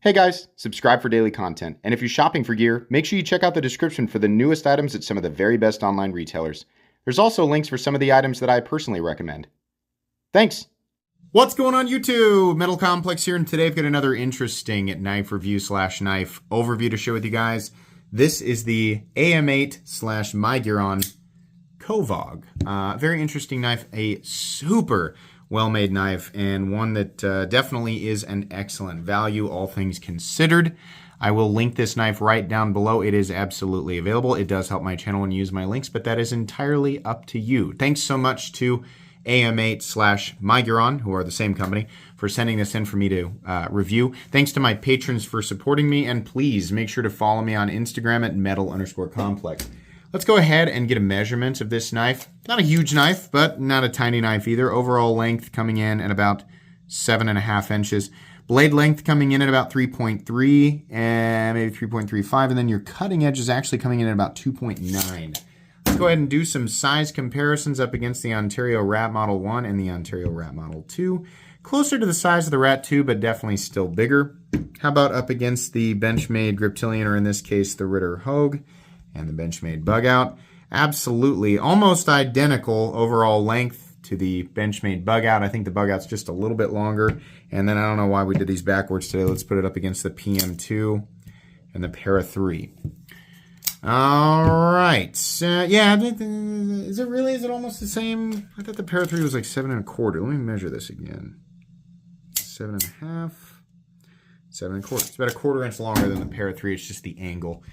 Hey guys, subscribe for daily content. And if you're shopping for gear, make sure you check out the description for the newest items at some of the very best online retailers. There's also links for some of the items that I personally recommend. Thanks! What's going on YouTube? Metal Complex here, and today I've got another interesting knife review / knife overview to share with you guys. This is the AM8 / Miguron Kovog. Very interesting knife, a super well-made knife, and one that definitely is an excellent value, all things considered. I will link this knife right down below. It is absolutely available. It does help my channel when you use my links, but that is entirely up to you. Thanks so much to AM8 / Miguron, who are the same company, for sending this in for me to review. Thanks to my patrons for supporting me, and please make sure to follow me on Instagram at metal_complex. Let's go ahead and get a measurement of this knife. Not a huge knife, but not a tiny knife either. Overall length coming in at about 7.5 inches. Blade length coming in at about 3.3 and maybe 3.35. And then your cutting edge is actually coming in at about 2.9. Let's go ahead and do some size comparisons up against the Ontario Rat Model 1 and the Ontario Rat Model 2. Closer to the size of the Rat 2, but definitely still bigger. How about up against the Benchmade Griptilian, or in this case, the Ritter Hogue, and the Benchmade Bug Out? Absolutely almost identical overall length to the Benchmade Bug Out. I think the Bug Out's just a little bit longer. And then I don't know why we did these backwards today. Let's put it up against the PM2 and the Para 3. All right. Yeah, is it almost the same? I thought the Para 3 was like 7.25. Let me measure this again. 7.5, 7.25. It's about a 1/4 inch longer than the Para 3. It's just the angle.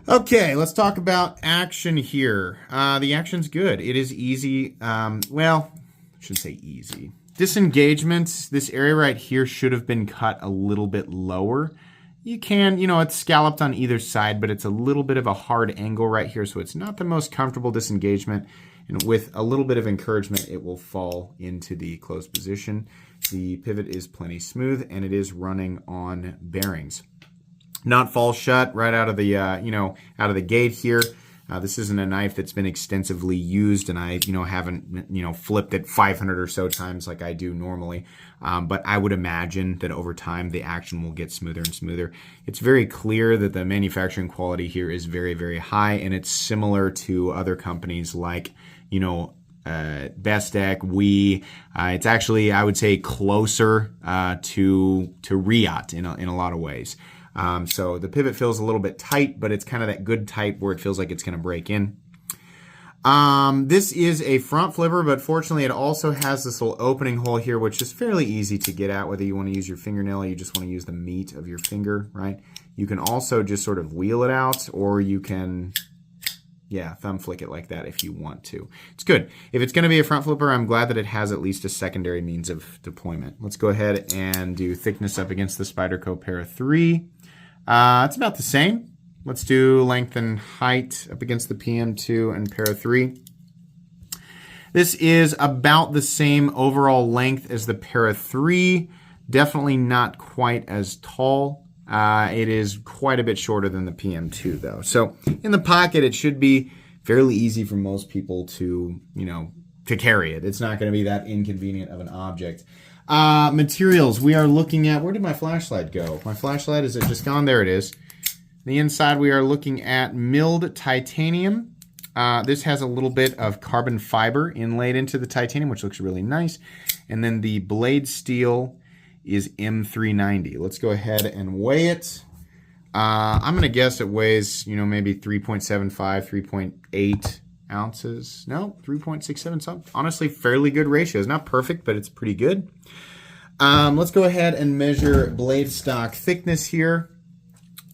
Okay, let's talk about action here. The action's good. It is easy. Well, I shouldn't say easy. Disengagements, this area right here should have been cut a little bit lower. You can, it's scalloped on either side, but it's a little bit of a hard angle right here, so it's not the most comfortable disengagement. And with a little bit of encouragement, it will fall into the closed position. The pivot is plenty smooth, and it is running on bearings. Not fall shut right out of the out of the gate here. This isn't a knife that's been extensively used, and I haven't flipped it 500 or so times like I do normally. But I would imagine that over time the action will get smoother and smoother. It's very clear that the manufacturing quality here is very, very high, and it's similar to other companies like Bestech, We. It's actually, I would say, closer to Riot in a lot of ways. So the pivot feels a little bit tight, but it's kind of that good tight where it feels like it's going to break in. This is a front flipper, but fortunately it also has this little opening hole here, which is fairly easy to get at, whether you want to use your fingernail or you just want to use the meat of your finger, right? You can also just sort of wheel it out, or you can, thumb flick it like that if you want to. It's good. If it's going to be a front flipper, I'm glad that it has at least a secondary means of deployment. Let's go ahead and do thickness up against the Spyderco Para 3. It's about the same. Let's do length and height up against the PM2 and Para 3. This is about the same overall length as the Para 3. Definitely not quite as tall. It is quite a bit shorter than the PM2 though. So in the pocket, it should be fairly easy for most people to, to carry it. It's not going to be that inconvenient of an object. Materials, we are looking at, where did my flashlight go? My flashlight, is it just gone? There it is. The inside, we are looking at milled titanium. This has a little bit of carbon fiber inlaid into the titanium, which looks really nice. And then the blade steel is M390. Let's go ahead and weigh it. I'm going to guess it weighs, maybe 3.75, 3.8 ounces. No, 3.67 something. Honestly, fairly good ratios. Not perfect, but it's pretty good. Let's go ahead and measure blade stock thickness here.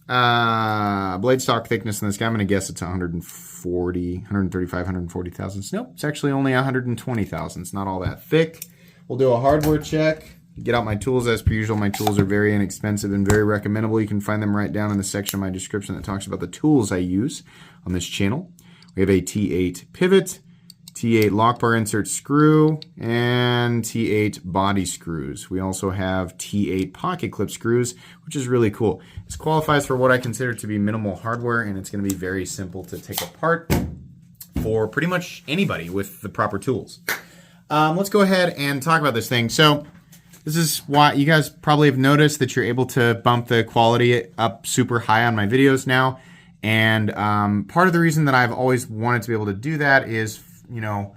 Blade stock thickness in this guy, I'm going to guess it's 135, 140 thousandths. Nope, it's actually only 120 thousandths. Not all that thick. We'll do a hardware check. Get out my tools as per usual. My tools are very inexpensive and very recommendable. You can find them right down in the section of my description that talks about the tools I use on this channel. We have a T8 pivot, T8 lock bar insert screw, and T8 body screws. We also have T8 pocket clip screws, which is really cool. This qualifies for what I consider to be minimal hardware, and it's going to be very simple to take apart for pretty much anybody with the proper tools. Let's go ahead and talk about this thing. So This is why you guys probably have noticed that you're able to bump the quality up super high on my videos now. And part of the reason that I've always wanted to be able to do that is, you know,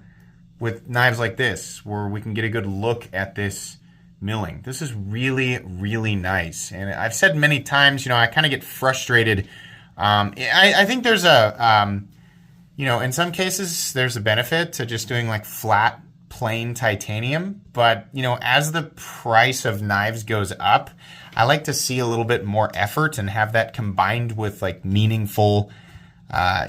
with knives like this, where we can get a good look at this milling. This is really, really nice. And I've said many times, you know, I kind of get frustrated. I think there's a, you know, in some cases, there's a benefit to just doing like flat, plain titanium. But, you know, as the price of knives goes up, I like to see a little bit more effort and have that combined with like meaningful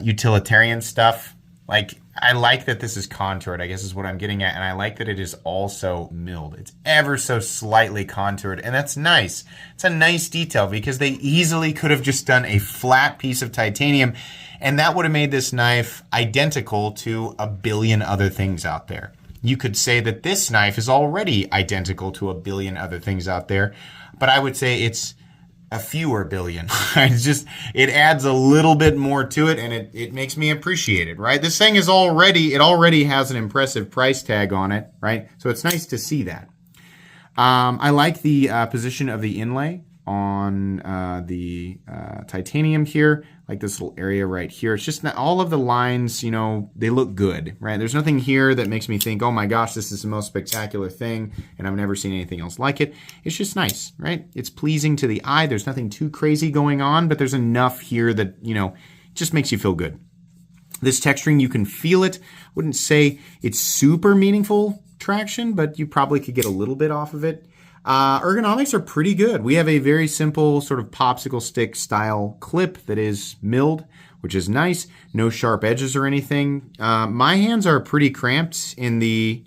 utilitarian stuff. Like, I like that this is contoured, I guess is what I'm getting at, and I like that it is also milled. It's ever so slightly contoured, and that's nice. It's a nice detail because they easily could have just done a flat piece of titanium, and that would have made this knife identical to a billion other things out there. You could say that this knife is already identical to a billion other things out there, but I would say it's a fewer billion. It's just, it adds a little bit more to it, and it makes me appreciate it, right? This thing is already has an impressive price tag on it, right? So it's nice to see that. I like the position of the inlay on the titanium here, like this little area right here. It's just not, all of the lines, you know, they look good, right? There's nothing here that makes me think, oh my gosh, this is the most spectacular thing, and I've never seen anything else like it. It's just nice, right? It's pleasing to the eye. There's nothing too crazy going on, but there's enough here that, you know, just makes you feel good. This texturing, you can feel it. I wouldn't say it's super meaningful traction, but you probably could get a little bit off of it. Ergonomics are pretty good. We have a very simple sort of popsicle stick style clip that is milled, which is nice. No sharp edges or anything. My hands are pretty cramped in the,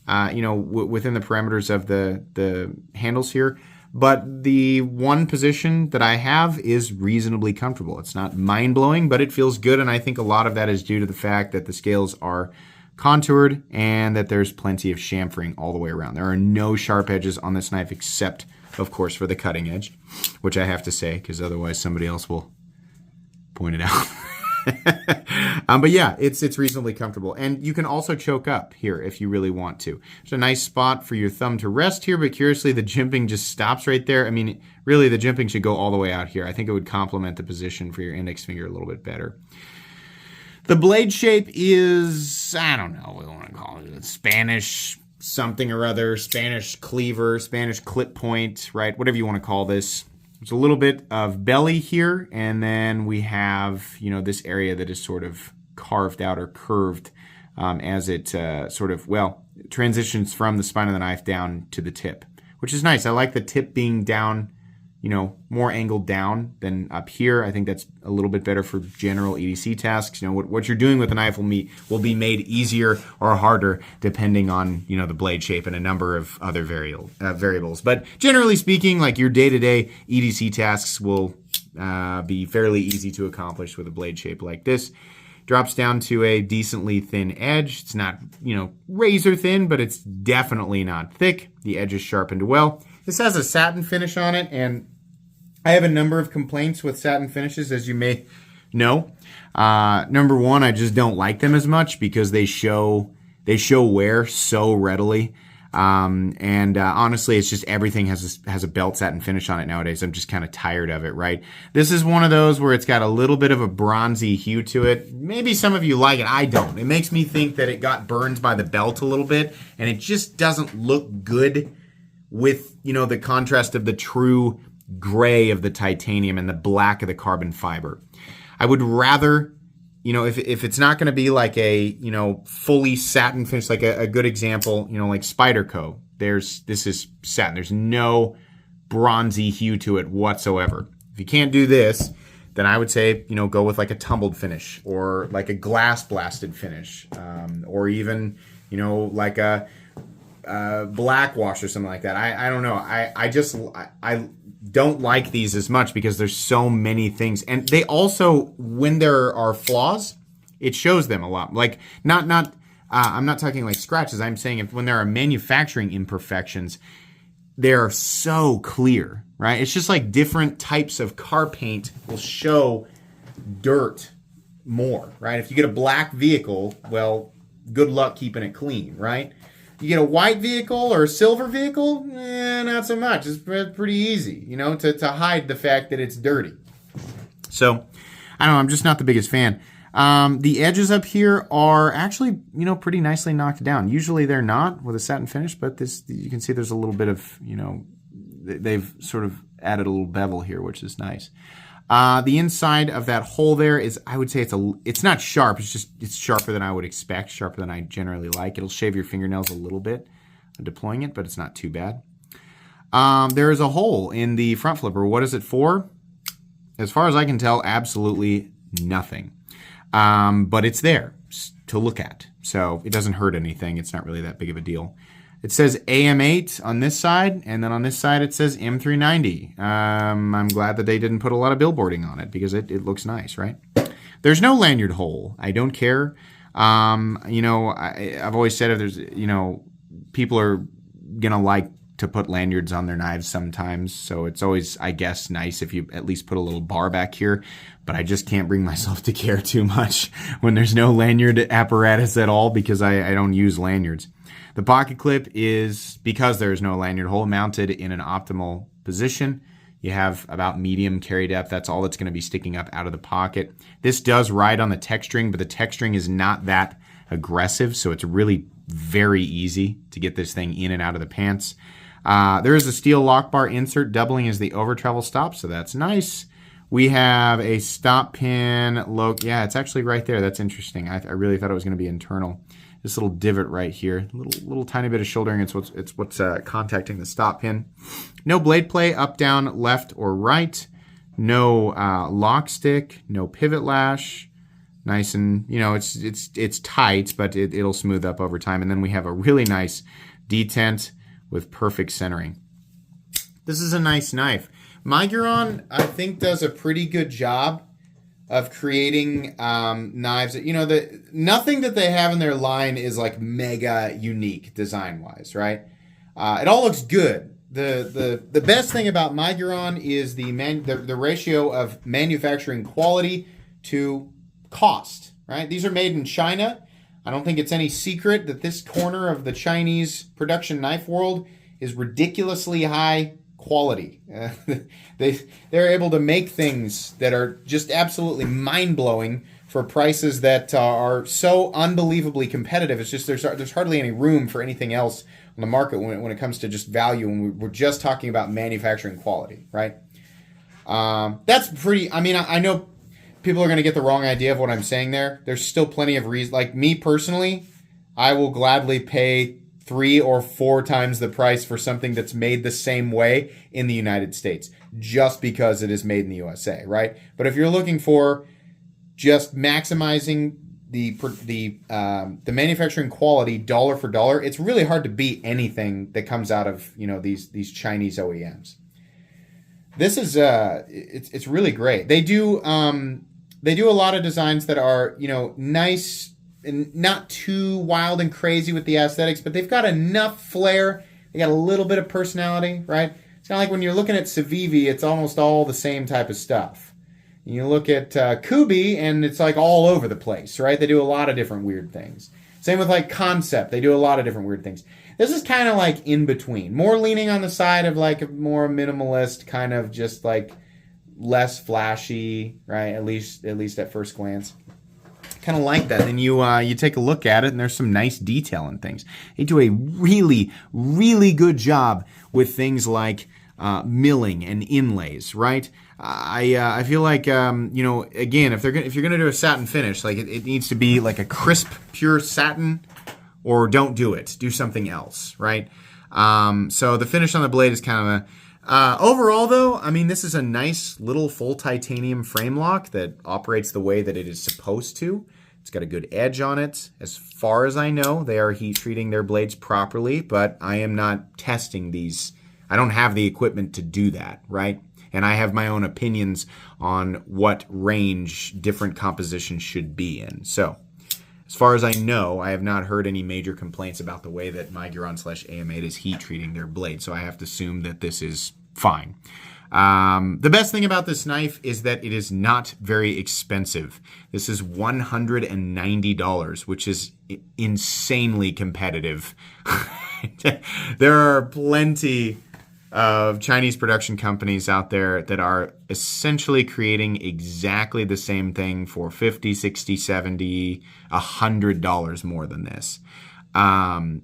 you know, within the parameters of the handles here. But the one position that I have is reasonably comfortable. It's not mind-blowing, but it feels good. And I think a lot of that is due to the fact that the scales are contoured and that there's plenty of chamfering all the way around. There are no sharp edges on this knife except, of course, for the cutting edge, which I have to say because otherwise somebody else will point it out. But yeah, it's reasonably comfortable. And you can also choke up here if you really want to. There's a nice spot for your thumb to rest here, but curiously the jimping just stops right there. I mean, really the jimping should go all the way out here. I think it would complement the position for your index finger a little bit better. The blade shape is, I don't know what we want to call it, Spanish something or other, Spanish cleaver, Spanish clip point, right? Whatever you want to call this. There's a little bit of belly here, and then we have, you know, this area that is sort of carved out or curved as it sort of, well, transitions from the spine of the knife down to the tip, which is nice. I like the tip being down, you know, more angled down than up here. I think that's a little bit better for general EDC tasks. You know, what you're doing with the knife will be made easier or harder depending on, you know, the blade shape and a number of other variables. But generally speaking, like your day-to-day EDC tasks will be fairly easy to accomplish with a blade shape like this. Drops down to a decently thin edge. It's not, you know, razor thin, but it's definitely not thick. The edge is sharpened well. This has a satin finish on it, and I have a number of complaints with satin finishes, as you may know. Number one, I just don't like them as much because they show wear so readily. Honestly, it's just everything has a belt satin finish on it nowadays. I'm just kind of tired of it, right? This is one of those where it's got a little bit of a bronzy hue to it. Maybe some of you like it. I don't. It makes me think that it got burned by the belt a little bit, and it just doesn't look good with, you know, the contrast of the true gray of the titanium and the black of the carbon fiber. I would rather, you know, if it's not going to be like a, you know, fully satin finish, like a good example, you know, like Spyderco, this is satin. There's no bronzy hue to it whatsoever. If you can't do this, then I would say, you know, go with like a tumbled finish or like a glass blasted finish, or even, you know, like a black wash or something like that. I don't know. I don't like these as much because there's so many things, and they also, when there are flaws, it shows them a lot. Like I'm not talking like scratches. I'm saying when there are manufacturing imperfections, they're so clear, right? It's just like different types of car paint will show dirt more, right? If you get a black vehicle, well, good luck keeping it clean, right? You get a white vehicle or a silver vehicle, not so much. It's pretty easy, to hide the fact that it's dirty. So, I don't know, I'm just not the biggest fan. The edges up here are actually, pretty nicely knocked down. Usually they're not with a satin finish, but this, you can see there's a little bit of, they've sort of added a little bevel here, which is nice. The inside of that hole there is, I would say it's not sharp. It's sharper than I would expect, sharper than I generally like. It'll shave your fingernails a little bit deploying it, but it's not too bad. There is a hole in the front flipper. What is it for? As far as I can tell, absolutely nothing. But it's there to look at. So it doesn't hurt anything. It's not really that big of a deal. It says AM8 on this side, and then on this side it says M390. I'm glad that they didn't put a lot of billboarding on it because it looks nice, right? There's no lanyard hole. I don't care. I've always said if there's, people are going to like to put lanyards on their knives sometimes. So it's always, I guess, nice if you at least put a little bar back here. But I just can't bring myself to care too much when there's no lanyard apparatus at all because I don't use lanyards. The pocket clip is, because there is no lanyard hole, mounted in an optimal position. You have about medium carry depth. That's all that's going to be sticking up out of the pocket. This does ride on the tech string, but the tech string is not that aggressive, so it's really very easy to get this thing in and out of the pants. There is a steel lock bar insert doubling as the over travel stop, so that's nice. We have a stop pin. Yeah, it's actually right there. That's interesting. I really thought it was going to be internal. This little divot right here, little tiny bit of shouldering. It's what's contacting the stop pin. No blade play, up, down, left, or right. No lock stick. No pivot lash. Nice and it's tight, but it'll smooth up over time. And then we have a really nice detent with perfect centering. This is a nice knife. Miguron, I think, does a pretty good job of creating knives that, nothing that they have in their line is like mega unique design-wise, right? It all looks good. The best thing about Miguron is the ratio of manufacturing quality to cost, right? These are made in China. I don't think it's any secret that this corner of the Chinese production knife world is ridiculously high quality. They're able to make things that are just absolutely mind-blowing for prices that are so unbelievably competitive. It's just there's hardly any room for anything else on the market when it comes to just value, and we're just talking about manufacturing quality, right? That's pretty. I mean, I know people are going to get the wrong idea of what I'm saying there. There's still plenty of reasons. Like me personally, I will gladly pay 3 or 4 times the price for something that's made the same way in the United States, just because it is made in the USA, right? But if you're looking for just maximizing the manufacturing quality dollar for dollar, it's really hard to beat anything that comes out of these Chinese OEMs. This is it's really great. They do a lot of designs that are nice and not too wild and crazy with the aesthetics, but they've got enough flair. They got a little bit of personality, right? It's kind of like when you're looking at Civivi, it's almost all the same type of stuff. You look at Kubi, and it's like all over the place, right? They do a lot of different weird things. Same with like Concept. They do a lot of different weird things. This is kind of like in between. More leaning on the side of like a more minimalist, kind of just like less flashy, right? At least at first glance. Kind of like that. Then you take a look at it, and there's some nice detail in things. They do a really, really good job with things like milling and inlays, right? I feel like again, if you're gonna do a satin finish, like it needs to be like a crisp, pure satin, or don't do it. Do something else, right? So the finish on the blade is kind of overall, though, I mean, this is a nice little full titanium frame lock that operates the way that it is supposed to. It's got a good edge on it. As far as I know, they are heat treating their blades properly, but I am not testing these. I don't have the equipment to do that, right? And I have my own opinions on what range different compositions should be in. So, as far as I know, I have not heard any major complaints about the way that Miguron /AM8 is heat treating their blade, so I have to assume that this is fine. The best thing about this knife is that it is not very expensive. This is $190, which is insanely competitive. There are plenty of Chinese production companies out there that are essentially creating exactly the same thing for $50, $60, $70, $100 more than this. I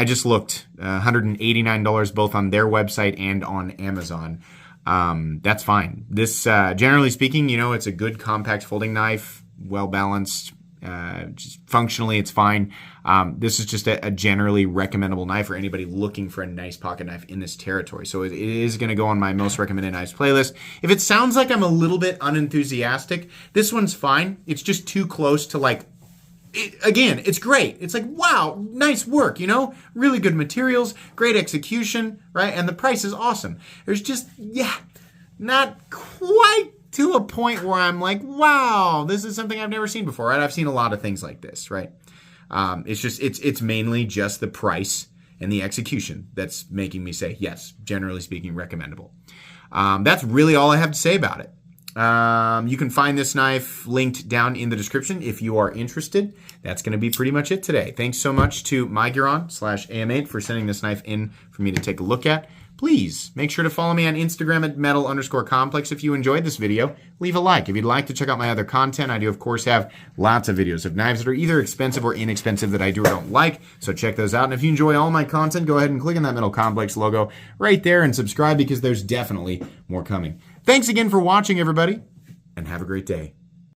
just looked, $189 both on their website and on Amazon. That's fine. This, generally speaking, it's a good compact folding knife, well balanced. Just functionally, it's fine. This is just a generally recommendable knife for anybody looking for a nice pocket knife in this territory. So it is going to go on my most recommended knives playlist. If it sounds like I'm a little bit unenthusiastic, this one's fine. It's just too close to it's great. It's like, wow, nice work, really good materials, great execution, right? And the price is awesome. There's just, not quite to a point where I'm like, wow, this is something I've never seen before, right? I've seen a lot of things like this, right? It's mainly just the price and the execution that's making me say, yes, generally speaking, recommendable. That's really all I have to say about it. You can find this knife linked down in the description if you are interested. That's going to be pretty much it today. Thanks so much to Miguron/AM8 for sending this knife in for me to take a look at. Please make sure to follow me on Instagram at metal_complex if you enjoyed this video. Leave a like. If you'd like to check out my other content, I do, of course, have lots of videos of knives that are either expensive or inexpensive that I do or don't like, so check those out. And if you enjoy all my content, go ahead and click on that Metal Complex logo right there and subscribe because there's definitely more coming. Thanks again for watching, everybody, and have a great day.